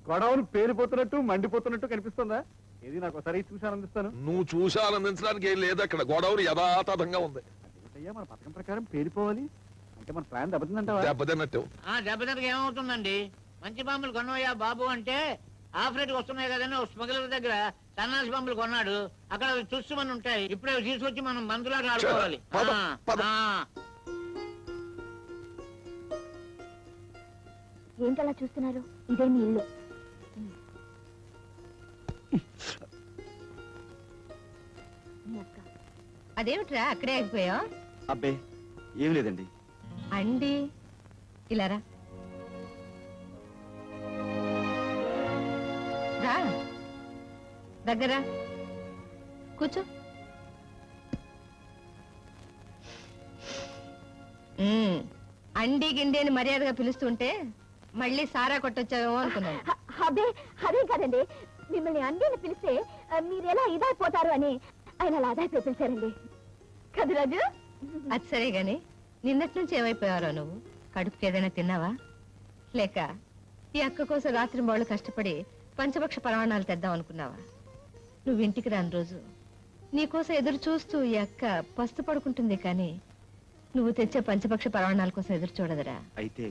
గొడవను పేలిపోతున్నట్టు మండిపోతున్నట్టు కనిపిస్తుందా? ఇది నాకు ఒకసారి చూసి ఆనందిస్తాను. నువ్వు చూసి ఆనందించడానికి ఏం లేదు, అక్కడ గొడవలు యథాతథంగా ఉంది. అయ్యా మన పథకం ప్రకారం పేలిపోవాలి అంటే మన ప్లాన్ దెబ్బతిందంటావా? దెబ్బతిన్నట్టు. దెబ్బతినక ఏమవుతుందండి? మంచి బాంబులు కొనవయ్యా బాబు అంటే ఆఫ్రేట్ వస్తున్నాయి కదని స్మగ్లర్ దగ్గర సన్నాసి బాంబులు కొన్నాడు. అక్కడ చూసుమని ఉంటాయి. ఇప్పుడే తీసుకొచ్చి మనం మందులాగా ఆడుకోవాలి. ఏంటలా చూస్తున్నారు? ఇదే మీ ఇల్లు. అదేమిట్రా అక్కడే ఆగిపోయా? అబ్బే ఏం లేదండి. అండి ఇలారా రా, దగ్గర కూర్చో. అండి గిండి అని మర్యాదగా పిలుస్తుంటే మళ్ళీ సారా కొట్టొచ్చావేమో అనుకున్నాను. అదే అదే కాదండి, మిమ్మల్ని అండిని పిలిస్తే మీరెలా ఇదైపోతారు అని ఆయన అలా అదైపోయి పిలిచారండి కదా రాజు. అది సరే గాని నిన్నటి నుంచి ఏమైపోయారో నువ్వు? కడుపుకి ఏదైనా తిన్నావా? లేక ఈ అక్క కోసం రాత్రి వాళ్ళు కష్టపడి పంచపక్ష పరమాణాలు తెద్దాం అనుకున్నావా? నువ్వు ఇంటికి రాని రోజు నీకోసం ఎదురు చూస్తూ ఈ అక్క పస్తు పడుకుంటుంది, కానీ నువ్వు తెచ్చే పంచపక్ష పరమాణాల కోసం ఎదురు చూడదురా. అయితే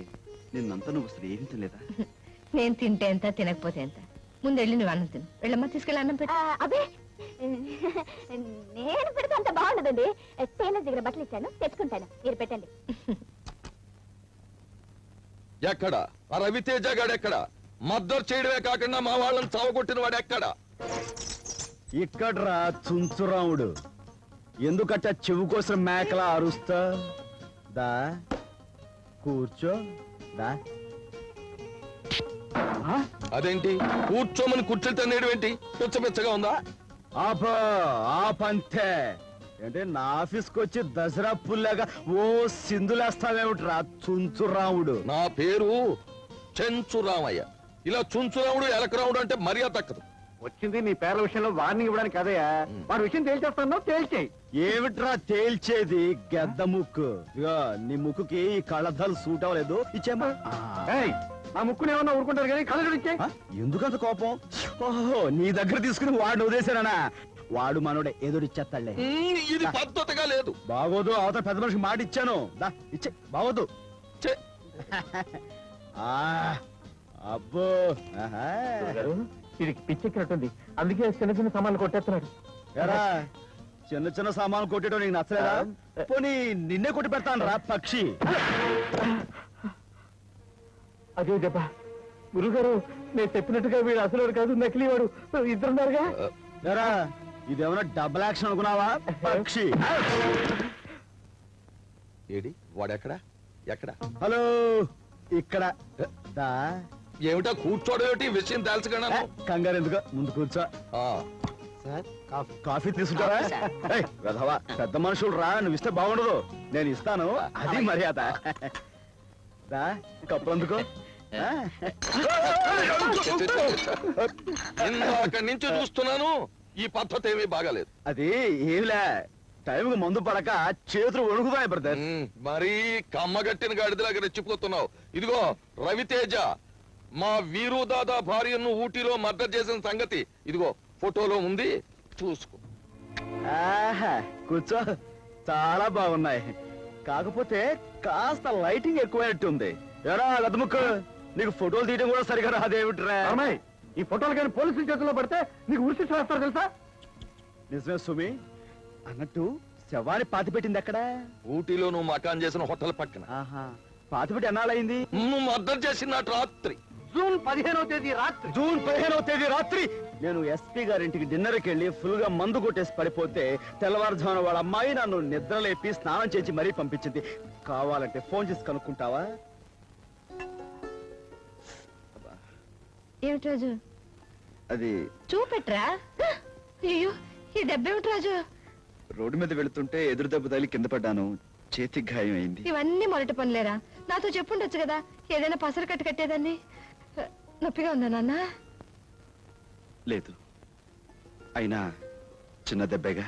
నిన్నంతా నువ్వు అసలు ఏమీ తినలేదా? నేను తింటే ఎంత తినకపోతే ఎంత. ముందెళ్ళి నువ్వు అన్నం తిను. వెళ్ళమ్మా, తీసుకెళ్ళి అన్నం పెట్టు. అదే నేను పెడితే అంత బాగుండదండి. టైలర్ దగ్గర బట్టలు ఇచ్చాను, తెచ్చుకుంటాను, మీరు పెట్టండి. ఎక్కడ ఆ రవితేజ గాడు? ఎక్కడ మద్దతు చేయడమే కాకుండా మా వాళ్ళని చావగొట్టిన వాడు ఎక్కడ? ఇక్కడ్రా చుంచురాముడు. ఎందుకట్ట చెవు కోసం మేకలా అరుస్తా? దా కూర్చో దా. అదేంటి కూర్చోమని కుర్చీలు తన్నేయడం ఏంటి? పిచ్చపిచ్చగా ఉందా? ఆపంతే అంటే నా ఆఫీస్కి వచ్చి దసరా పుల్లాగా ఓ సింధులేస్తావేమిట్రా చుంచురాముడు? నా పేరు చెంచురామయ్య. ఇలా చుంచురాముడు ఎలకరాముడు అంటే మర్యాద తక్కదు. వచ్చింది నీ పేర్ల విషయంలో వార్నింగ్ ఇవ్వడానికి కదయ్యా. వాడి విషయం తేల్చేస్తాను, తేల్చేయి. ఏమిట్రా తేల్చేది గెద్ద ముక్కు? ఇగో నీ ముక్కుకి ఈ కళ్ళద్దాలు సూట్ అవ్వలేదు, ఇచ్చేమా. నా ముక్కుని ఏమన్నా ఊరుకుంటారు కానీ కళ్ళ ఇచ్చే. ఎందుకంత కోపం? ఓహో, నీ దగ్గర తీసుకుని వాడిని వదిలేశానా? వాడు మనోడే ఎదురిచ్చేస్తాడులే. ఇది పద్ధతిగా లేదు. బాగోదు, అవతల పెద్ద మనిషికి మాట ఇచ్చాను. దా ఇచ్చే. బాగోదు. ఛే, ఆ, అబ్బో. ఆహా. ఇది పిచ్చెక్కినట్టుంది, అందుకే చిన్న చిన్న సామాన్లు కొట్టేస్తున్నాడు. ఎరా, చిన్న చిన్న సామాన్లు కొట్టేయడం నీకు నచ్చలేదా? పోనీ నిన్నే కొట్టి పెడతాను రా పక్షి. అదే దెబ్బ. గురుగారు, నేను చెప్పినట్టుగా వీడు అసలు కాదు, నకిలీ వాడు. ఇద్దరున్నారుగా. ఎరా, ఇదేమన్నా డబుల్ యాక్షన్ అనుకున్నావా పక్షి? ఏడి వాడెక్కడా? ఎక్కడ? హలో, ఇక్కడ దా. ఏమిటా కూర్చోడం ఏమిటి? విషయం తెలుసుకున్నా. కంగారు ఎందుకు, ముందు కూర్చో. కాఫీ తీసుకుంటారా? ఏయ్, వెధవా, పెద్ద మనుషులు రా, నువ్వు ఇస్తే బాగుండదు. నేను ఇస్తాను, అది మర్యాద. దా, కప్పులు అందుకో. అక్కడి నుంచి చూస్తున్నాను, ఈ పద్ధతి ఏమీ బాగాలేదు. అది ఏమిలే, టైంకి మందు పడక చేతులు వణుకుతాయి బ్రదర్. మరీ కమ్మగట్టిన గాడిదలాగా రెచ్చిపోతున్నావు. ఇదిగో రవితేజ, మా వీరు దాదా భార్యను ఊటీలో మర్డర్ చేసిన సంగతి ఇదిగో ఫోటోలో ఉంది, చూసుకో. ఆహా, కూర్చో. చాలా బాగున్నాయి, కాకపోతే కాస్త లైటింగ్ ఎక్కువైనట్టుంది. ఎరా గదముక్కు, నీకు ఫోటోలు తీయడం కూడా సరిగా రాదేమిట్రా? ఈ ఫోటోలు కానీ పోలీసుల చేతుల్లో పడితే నీకు ఉరిసి చేస్తారు తెలుసా? నిజమే సుమి, అన్నట్టు శవాన్ని పాతి పెట్టింది ఎక్కడ? ఊటీలో నువ్వు మకాన్ చేసిన హోటల్ పక్కన. ఆహా, పాతి పెట్టి ఎన్నాళ్ళయింది? నువ్వు మర్డర్ చేసిన రాత్రి జూన్ 15వ తేదీ రాత్రి. జూన్ 15వ తేదీ రాత్రి నేను ఎస్పీ గారింటికి డిన్నర్కి వెళ్ళి ఫుల్ గా మందు కొట్టేసి పడిపోతే తెల్లవారుజామున వాళ్ళ అమ్మాయి నన్ను నిద్రలేపి స్నానం చేసి మరీ పంపించింది. కావాలంటే ఫోన్ చేసి కనుక్కుంటావా? ఏమిటి రాజు? అది చూపెట్రా. అయ్యో, ఈ దెబ్బ ఏమిటి రాజు? రోడ్డు మీద వెళుతుంటే ఎదురు దెబ్బ తగిలి కింద పడ్డాను, చేతికి గాయం అయింది. ఇవన్నీ మొదటి పనులేరా? నాతో చెప్పుండొచ్చు కదా, ఏదైనా పసరు కట్టు కట్టేదాన్ని. నొప్పిగా ఉందా నాన్న? లేదు, అయినా చిన్న దెబ్బేగా,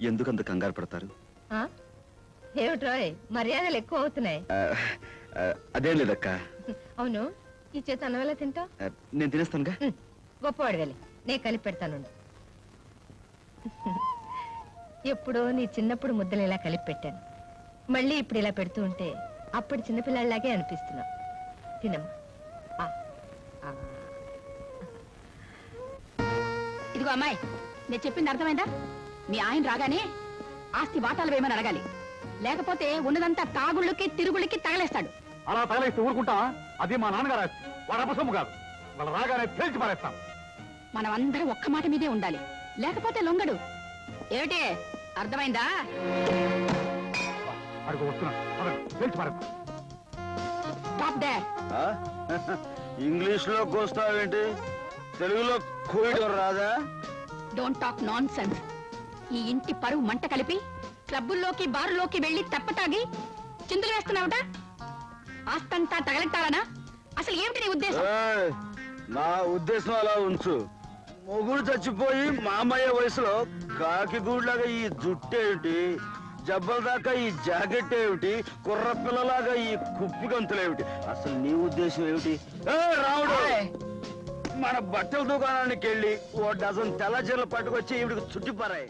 ఎందుకంత కంగారు పడతారు? ఆ? ఏమిట్రోయ్, మర్యాదలు ఎక్కువ అవుతున్నాయి. అదేం లేదక్క. అవును, ఈ చేత అన్నం ఎలా తింటావు? నేను తినేస్తానుగా. గొప్పవాడు వెళ్ళి, నేను కలిపి పెడతాను. ఎప్పుడో నీ చిన్నప్పుడు ముద్దలు ఇలా కలిపి పెట్టాను, మళ్ళీ ఇప్పుడు ఇలా పెడుతూ ఉంటే అప్పుడు చిన్నపిల్లలాగే అనిపిస్తున్నావు. తినమ్మా. ఇదిగో అమ్మాయి, నేను చెప్పింది అర్థమైందా? మీ ఆయన రాగానే ఆస్తి వాటాలు వేయమని అడగాలి, లేకపోతే ఉన్నదంతా తాగుళ్ళకి తిరుగుళ్ళకి తగలేస్తాడు. అలా తగలేస్తే ఊరుకుంటా? అది మా నాన్నగారు ఆస్తి, వాడు అపసొమ్ము కాదు. వాళ్ళ రాగానే పేల్చి పారేస్తాం. మనం అందరం ఒక్క మాట మీదే ఉండాలి, లేకపోతే లొంగడు. ఏమిటి అర్థమైందా? అడుగు వస్తున్నాడు, పేల్చి పారేస్తాం. Stop there. ఇంగ్లీష్ లో కోస్తావేంటి? తెలుగులో కోయడం రాదా? Don't talk nonsense. ఈ ఇంటి పరువు మంట కలిపి క్లబ్బుల్లోకి బారులోకి వెళ్లి తప్పతాగి చిందులు వేస్తున్నావుట. ఆస్తంతా తగలెట్టాలనా? అసలు ఏమిటి నీ ఉద్దేశం? ఏయ్, నా ఉద్దేశం అలా ఉంచు. మొగుడు చచ్చిపోయి మామయ్య వయసులో కాకి గూడ్లాగా ఈ జుట్టేమిటి, జబ్బల దాకా ఈ జాకెట్ ఏమిటి, కుర్ర పిల్లలాగా ఈ కుప్పి గంతులేమిటి? అసలు నీ ఉద్దేశం ఏమిటి? రావుడు, మన బట్టల దుకాణానికి వెళ్ళి ఓ డజన్ తెల్ల చీరలు పట్టుకొచ్చి ఈవిడికి చుట్టిపారాయి.